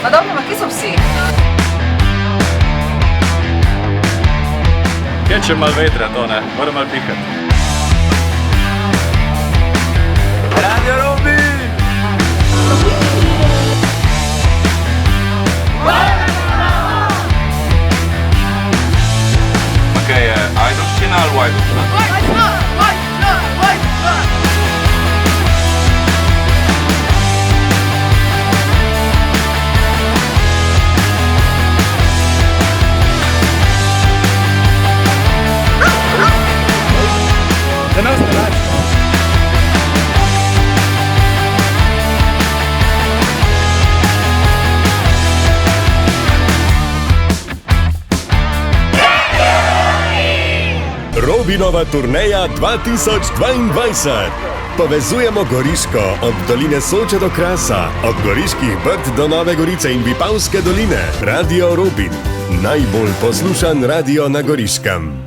dobro, ma kje so vsi? Kje če malo vetra, to ne, moram malo pihati. Radio Robin! Kaj je, ajdovščina ali vajdovščina? Da nas ne daš. Robinova turneja 2022. Povezujemo Goriško od doline Soče do Krasa, od Goriških Brd do Nove Gorice in Vipavske doline. Radio Robin, najbolj poslušan radio na Goriškem.